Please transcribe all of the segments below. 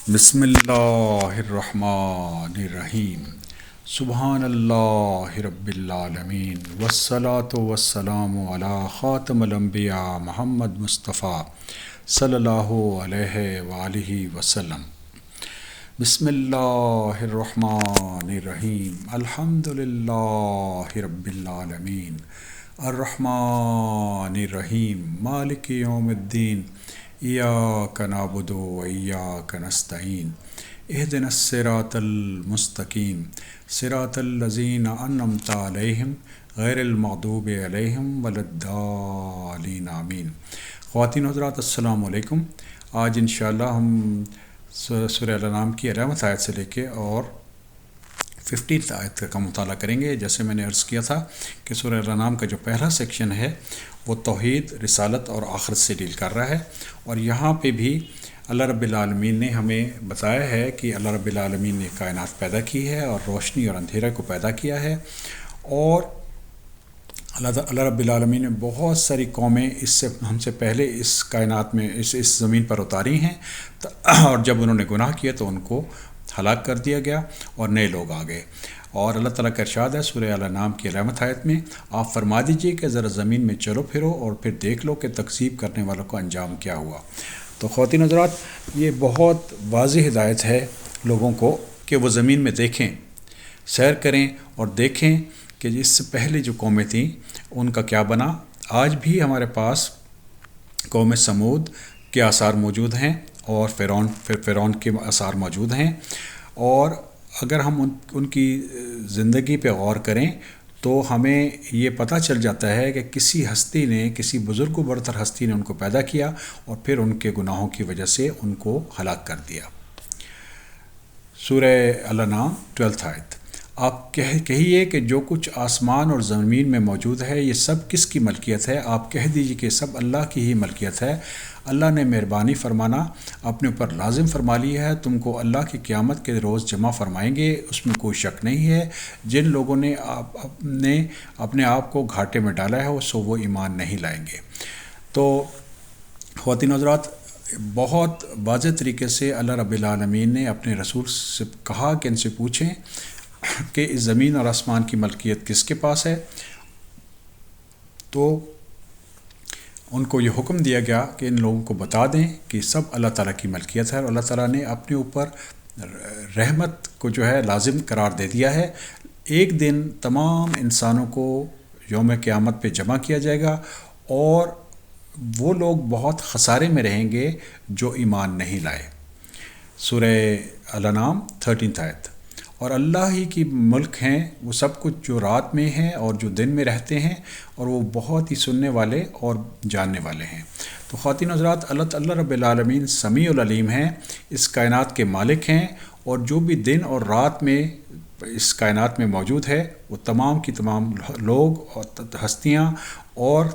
بسم اللہ الرحمن الرحیم سبحان اللہ رب العالمین والصلاة والسلام علی خاتم الانبیاء محمد مصطفیٰ صلی اللہ علیہ وآلہ وسلم۔ بسم اللہ الرحمن الرحیم الحمد للہ رب العالمین الرحمن الرحیم مالک یوم الدین ایاک نعبد و ایاک نستعین اہدنا الصراط المستقیم صراط الذین انعمت علیہم غیر المغضوب علیہم ولا الضالین آمین۔ خواتین و حضرات السلام علیکم۔ آج انشاءاللہ ہم سورہ الانعام کی 11 آیت سے لے کے اور 15 آیت کا مطالعہ کریں گے۔ جیسے میں نے عرض کیا تھا کہ سورہ الانعام کا جو پہلا سیکشن ہے وہ توحید، رسالت اور آخرت سے ڈیل کر رہا ہے، اور یہاں پہ بھی اللہ رب العالمین نے ہمیں بتایا ہے کہ اللہ رب العالمین نے کائنات پیدا کی ہے اور روشنی اور اندھیرے کو پیدا کیا ہے، اور اللہ رب العالمین نے بہت ساری قومیں ہم سے پہلے اس کائنات میں اس زمین پر اتاری ہیں، اور جب انہوں نے گناہ کیا تو ان کو ہلاک کر دیا گیا اور نئے لوگ آ گئے۔ اور اللہ تعالیٰ کا ارشاد ہے سورہ الانعام کی 11 آیت میں، آپ فرما دیجئے کہ ذرا زمین میں چلو پھرو اور پھر دیکھ لو کہ تکذیب کرنے والوں کا انجام کیا ہوا۔ تو خواتین حضرات، یہ بہت واضح ہدایت ہے لوگوں کو کہ وہ زمین میں دیکھیں، سیر کریں اور دیکھیں کہ اس سے پہلے جو قومیں تھیں ان کا کیا بنا۔ آج بھی ہمارے پاس قوم سمود کے آثار موجود ہیں اور فرعون کے آثار موجود ہیں، اور اگر ہم ان کی زندگی پہ غور کریں تو ہمیں یہ پتہ چل جاتا ہے کہ کسی ہستی نے، کسی بزرگ و برتر ہستی نے ان کو پیدا کیا اور پھر ان کے گناہوں کی وجہ سے ان کو ہلاک کر دیا۔ سورہ الانعام 12 آیت، آپ کہیے کہ جو کچھ آسمان اور زمین میں موجود ہے یہ سب کس کی ملکیت ہے؟ آپ کہہ دیجئے کہ سب اللہ کی ہی ملکیت ہے۔ اللہ نے مہربانی فرمانا اپنے اوپر لازم فرما لی ہے، تم کو اللہ کی قیامت کے روز جمع فرمائیں گے، اس میں کوئی شک نہیں ہے۔ جن لوگوں نے اپنے آپ کو گھاٹے میں ڈالا ہے سو وہ ایمان نہیں لائیں گے۔ تو خواتین حضرات، بہت واضح طریقے سے اللہ رب العالمین نے اپنے رسول سے کہا کہ ان سے پوچھیں کہ اس زمین اور آسمان کی ملکیت کس کے پاس ہے، تو ان کو یہ حکم دیا گیا کہ ان لوگوں کو بتا دیں کہ سب اللہ تعالیٰ کی ملکیت ہے، اور اللہ تعالیٰ نے اپنے اوپر رحمت کو جو ہے لازم قرار دے دیا ہے۔ ایک دن تمام انسانوں کو یوم قیامت پہ جمع کیا جائے گا، اور وہ لوگ بہت خسارے میں رہیں گے جو ایمان نہیں لائے۔ سورہ الانعام 13 آیت، اور اللہ ہی کی ملک ہیں وہ سب کچھ جو رات میں ہیں اور جو دن میں رہتے ہیں، اور وہ بہت ہی سننے والے اور جاننے والے ہیں۔ تو خواتین حضرات، اللہ رب العالمین سمیع العلیم ہیں، اس کائنات کے مالک ہیں، اور جو بھی دن اور رات میں اس کائنات میں موجود ہے وہ تمام کی تمام لوگ اور ہستیاں اور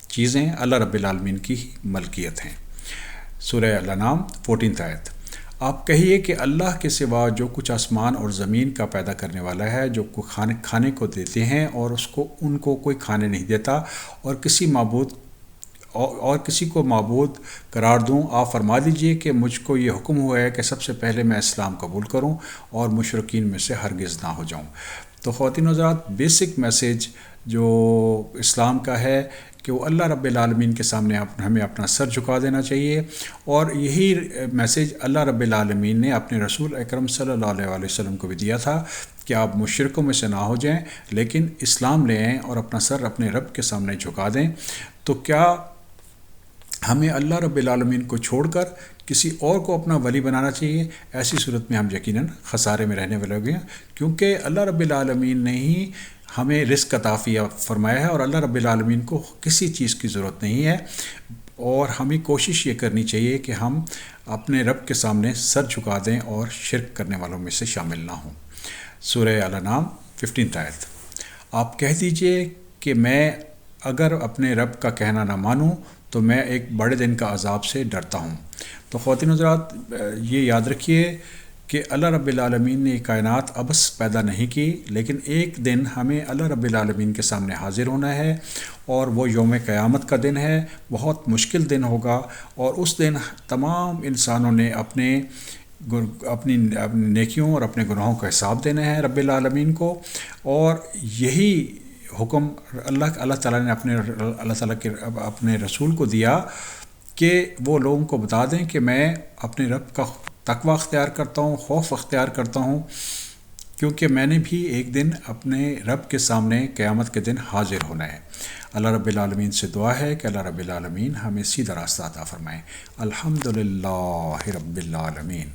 چیزیں اللہ رب العالمین کی ملکیت ہیں۔ سورہ الانعام 14 آیت، آپ کہیے کہ اللہ کے سوا جو کچھ آسمان اور زمین کا پیدا کرنے والا ہے، جو کھانے کو دیتے ہیں اور ان کو کوئی کھانے نہیں دیتا، اور کسی کو معبود قرار دوں، آپ فرما دیجئے کہ مجھ کو یہ حکم ہوا ہے کہ سب سے پہلے میں اسلام قبول کروں اور مشرکین میں سے ہرگز نہ ہو جاؤں۔ تو خواتین و حضرات، بیسک میسیج جو اسلام کا ہے کہ وہ اللہ رب العالمین کے سامنے ہمیں اپنا سر جھکا دینا چاہیے، اور یہی میسیج اللہ رب العالمین نے اپنے رسول اکرم صلی اللہ علیہ وسلم کو بھی دیا تھا کہ آپ مشرکوں میں سے نہ ہو جائیں، لیکن اسلام لے آئیں اور اپنا سر اپنے رب کے سامنے جھکا دیں۔ تو کیا ہمیں اللہ رب العالمین کو چھوڑ کر کسی اور کو اپنا ولی بنانا چاہیے؟ ایسی صورت میں ہم یقیناً خسارے میں رہنے والے ہو گئے ہیں، کیونکہ اللہ رب العالمین نے ہی ہمیں رزق عطا فرمایا ہے، اور اللہ رب العالمین کو کسی چیز کی ضرورت نہیں ہے، اور ہمیں کوشش یہ کرنی چاہیے کہ ہم اپنے رب کے سامنے سر جھکا دیں اور شرک کرنے والوں میں سے شامل نہ ہوں۔ سورہ الانعام 15 آیت، آپ کہہ دیجئے کہ میں اگر اپنے رب کا کہنا نہ مانوں تو میں ایک بڑے دن کا عذاب سے ڈرتا ہوں۔ تو خواتین حضرات، یہ یاد رکھیے کہ اللہ رب العالمین نے کائنات ابس پیدا نہیں کی، لیکن ایک دن ہمیں اللہ رب العالمین کے سامنے حاضر ہونا ہے، اور وہ یوم قیامت کا دن ہے، بہت مشکل دن ہوگا، اور اس دن تمام انسانوں نے اپنے اپنی نیکیوں اور اپنے گناہوں کا حساب دینا ہے رب العالمین کو، اور یہی حکم اللہ تعالیٰ نے اپنے رسول کو دیا کہ وہ لوگوں کو بتا دیں کہ میں اپنے رب کا تقوی اختیار کرتا ہوں، خوف اختیار کرتا ہوں، کیونکہ میں نے بھی ایک دن اپنے رب کے سامنے قیامت کے دن حاضر ہونا ہے۔ اللہ رب العالمین سے دعا ہے کہ اللہ رب العالمین ہمیں سیدھا راستہ عطا فرمائے۔ الحمدللہ رب العالمین۔